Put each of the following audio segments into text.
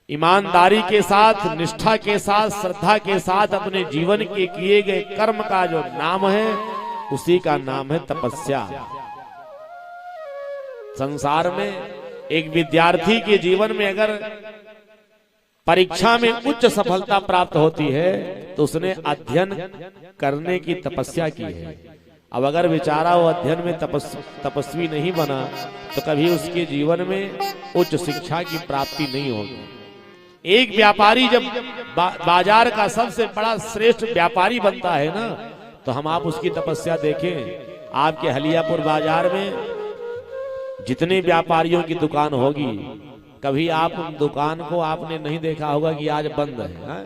ईमानदारी के साथ, निष्ठा के साथ, श्रद्धा के साथ अपने जीवन के किए गए कर्म का जो नाम है उसी का नाम है तपस्या। संसार में एक विद्यार्थी के जीवन में अगर परीक्षा में उच्च सफलता प्राप्त होती है तो उसने अध्ययन करने की तपस्या की है। अब अगर बेचारा वो अध्ययन में तपस्वी नहीं बना तो कभी उसके जीवन में उच्च शिक्षा की प्राप्ति नहीं होगी। एक व्यापारी जब बाजार का सबसे बड़ा श्रेष्ठ व्यापारी बनता है ना, तो हम आप उसकी तपस्या देखें। आपके हलियापुर बाजार में जितने व्यापारियों की दुकान होगी, कभी आप उन दुकान को आपने नहीं देखा होगा कि आज बंद है।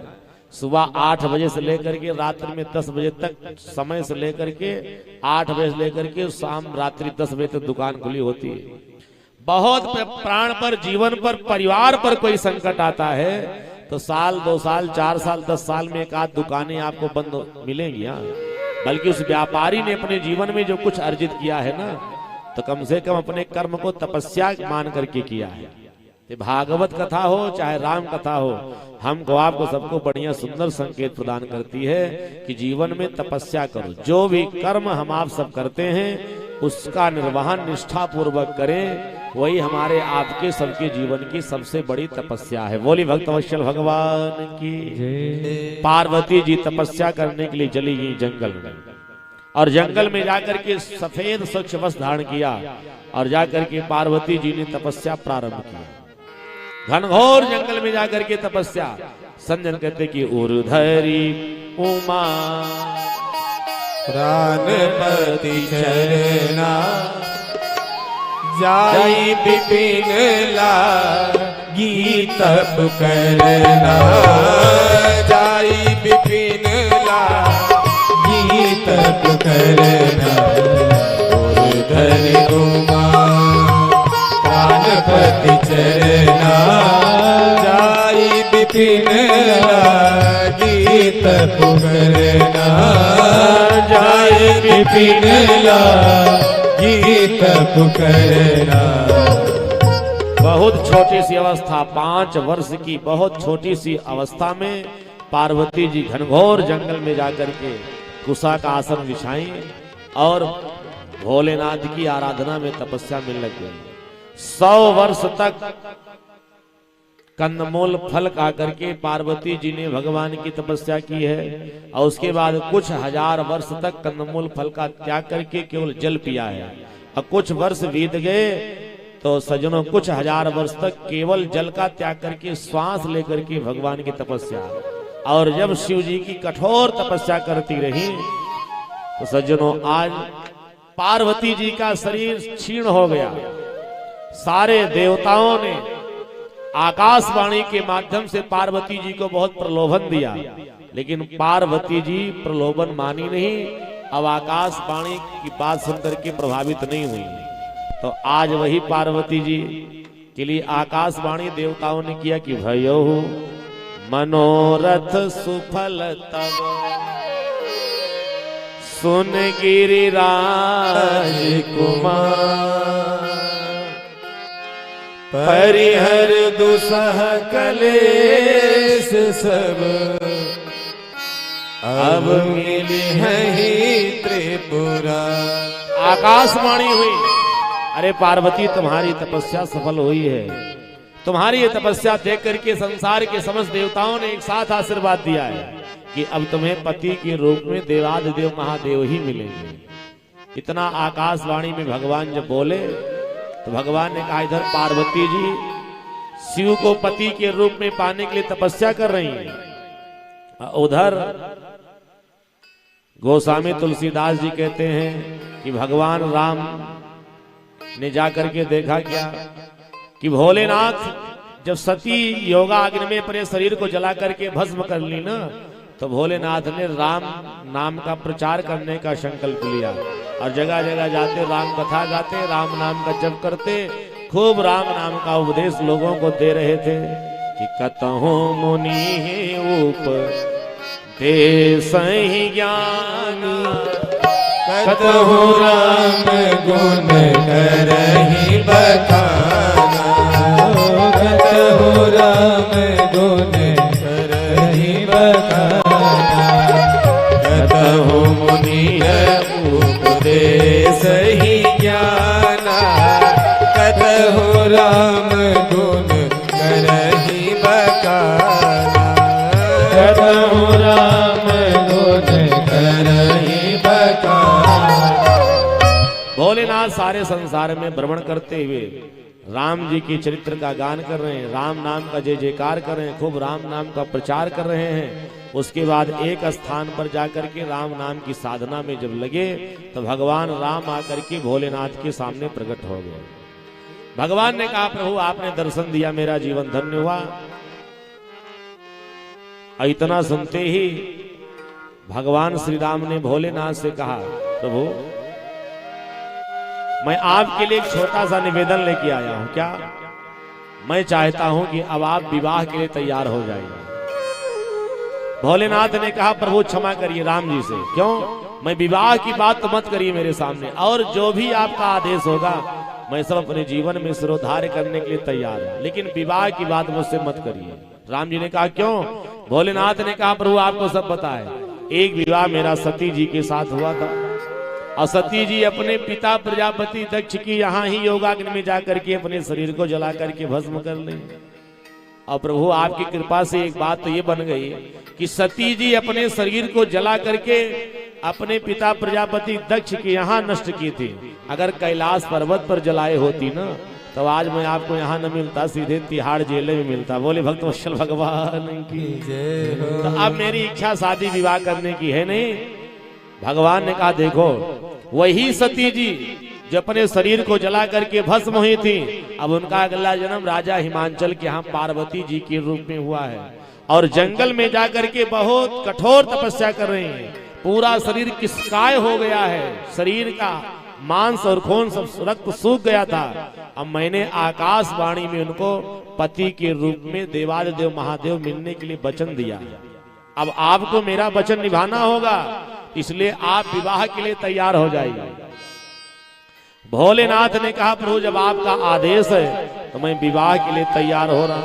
सुबह 8 बजे से लेकर के रात्रि में 10 बजे तक, समय से लेकर के 8 बजे से लेकर के शाम रात्रि 10 बजे तक दुकान खुली होती है। बहुत प्राण पर, जीवन पर, परिवार पर कोई संकट आता है तो साल, 2 साल, 4 साल, 10 साल में एक आध दुकानें आपको बंद मिलेंगी। बल्कि उस व्यापारी ने अपने जीवन में जो कुछ अर्जित किया है ना, तो कम से कम अपने कर्म को तपस्या मान करके किया है। भागवत कथा हो चाहे राम कथा हो, हमको आपको सबको बढ़िया सुंदर संकेत प्रदान करती है कि जीवन में तपस्या करो। जो भी कर्म हम आप सब करते हैं उसका निर्वहन निष्ठा पूर्वक करें, वही हमारे आपके सबके जीवन की सबसे बड़ी तपस्या है। बोली भक्तवत्सल भगवान की। पार्वती जी तपस्या करने के लिए चली गई जंगल में, और जंगल में जाकर के सफेद स्वच्छ वस्त्र धारण किया और जाकर के पार्वती जी ने तपस्या प्रारंभ की। घनघोर जंगल में जाकर के तपस्या। संजन कहते कि उर्धरी उमा प्राणपति चरना जाई विपिन लागी तप करना, जाई विपिन लागी तप करना। उर्धरी उमा प्राणपति चरना जाई विपिन लागी तप करना, जाई विपिन लागी तप करना। बहुत छोटी सी अवस्था, 5 वर्ष की बहुत छोटी सी अवस्था में पार्वती जी घनघोर जंगल में जाकर के कुशा का आसन बिछाई और भोलेनाथ की आराधना में तपस्या में लग गई। 100 वर्ष तक कंदमूल फल खा करके पार्वती जी ने भगवान की तपस्या की है, और उसके बाद कुछ 1000 वर्ष तक कंदमूल फल का त्याग करके केवल जल पिया है। और कुछ वर्ष बीत गए तो सज्जनों, कुछ 1000 वर्ष तक केवल जल का त्याग करके श्वास लेकर के भगवान की तपस्या। और जब शिव जी की कठोर तपस्या करती रही तो सज्जनों, आज पार्वती जी का शरीर क्षीण हो गया। सारे देवताओं ने आकाशवाणी के माध्यम से पार्वती जी को बहुत प्रलोभन दिया, लेकिन पार्वती जी प्रलोभन मानी नहीं। अब आकाशवाणी की बात सुनकर के प्रभावित नहीं हुई। तो आज वही पार्वती जी के लिए आकाशवाणी देवताओं ने किया कि भयो मनोरथ सुफल तब सुन गिरिराज कुमार, परिहर दुसह कलेश सब अब मिली है ही त्रिपुरा। आकाशवाणी हुई, अरे पार्वती तुम्हारी तपस्या सफल हुई है। तुम्हारी ये तपस्या देख करके संसार के समस्त देवताओं ने एक साथ आशीर्वाद दिया है कि अब तुम्हें पति के रूप में देवाधिदेव महादेव ही मिलेंगे। इतना आकाशवाणी में भगवान जब बोले तो भगवान ने कहा, इधर पार्वती जी शिव को पति के रूप में पाने के लिए तपस्या कर रही हैं, उधर गोस्वामी तुलसीदास जी कहते हैं कि भगवान राम ने जाकर के देखा क्या कि भोलेनाथ जब सती योगाग्नि में अपने शरीर को जला करके भस्म कर ली ना, तो भोलेनाथ ने राम नाम का प्रचार करने का संकल्प लिया और जगह जगह जाते राम कथा गाते, राम नाम का जप करते, खूब राम नाम का उपदेश लोगों को दे रहे थे कि कतहु मुनि ऊप दे सही ज्ञान, कतहु राम गुण करहि बखाना, कतहु राम गुण करहि बखाना, कतहु मुनि उपदेश ही ज्ञाना, कतहु राम गुण करहि बखाना, कतहु राम गुण करहि बखाना। भोलेनाथ सारे संसार में भ्रमण करते हुए राम जी के चरित्र का गान कर रहे हैं, राम नाम का जय जयकार कर रहे हैं, खूब राम नाम का प्रचार कर रहे हैं। उसके बाद एक स्थान पर जाकर के राम नाम की साधना में जब लगे तो भगवान राम आकर के भोलेनाथ के सामने प्रकट हो गए। भगवान ने कहा, प्रभु आपने दर्शन दिया, मेरा जीवन धन्य हुआ। इतना सुनते ही भगवान श्री राम ने भोलेनाथ से कहा, प्रभु मैं आपके लिए एक छोटा सा निवेदन लेके आया हूं। क्या? मैं चाहता हूं कि अब आप विवाह के लिए तैयार हो जाइए। भोलेनाथ ने कहा, प्रभु क्षमा करिए राम जी से, क्यों? मैं विवाह की बात तो मत करिए मेरे सामने, और जो भी आपका आदेश होगा मैं सब अपने जीवन में सिरोधार्य करने के लिए तैयार हूं, लेकिन विवाह की बात मुझसे मत करिए। राम जी ने कहा, क्यों? भोलेनाथ ने कहा, प्रभु आपको सब पता है, एक विवाह मेरा सती जी के साथ हुआ था, और सती जी अपने पिता प्रजापति दक्ष की यहाँ ही योगाग्नि में जाकर के अपने शरीर को जला करके भस्म कर ले। और प्रभु आपकी कृपा से एक बात तो ये बन गई कि सती जी अपने शरीर को जला करके अपने पिता प्रजापति दक्ष के यहाँ नष्ट की थी। अगर कैलाश पर्वत पर जलाए होती ना तो आज मैं आपको यहाँ न मिलता, सीधे तिहाड़ जेल में मिलता। बोले भक्त वत्सल भगवान की जय हो। तो अब मेरी इच्छा शादी विवाह करने की है नहीं। भगवान ने कहा, देखो वही सती जी जो अपने शरीर को जला करके भस्म हुई थी, अब उनका अगला जन्म राजा हिमांचल के यहाँ पार्वती जी के रूप में हुआ है, और जंगल में जाकर के बहुत कठोर तपस्या कर रही हैं। पूरा शरीर किसकाय हो गया है, शरीर का मांस और खून सब रक्त सूख गया था। अब मैंने आकाशवाणी में उनको पति के रूप में देवादिदेव महादेव मिलने के लिए वचन दिया। अब आपको मेरा वचन निभाना होगा, इसलिए आप विवाह के लिए तैयार हो जाइए। भोलेनाथ ने कहा, प्रभु जब आपका आदेश है तो मैं विवाह के लिए तैयार हो रहा हूं।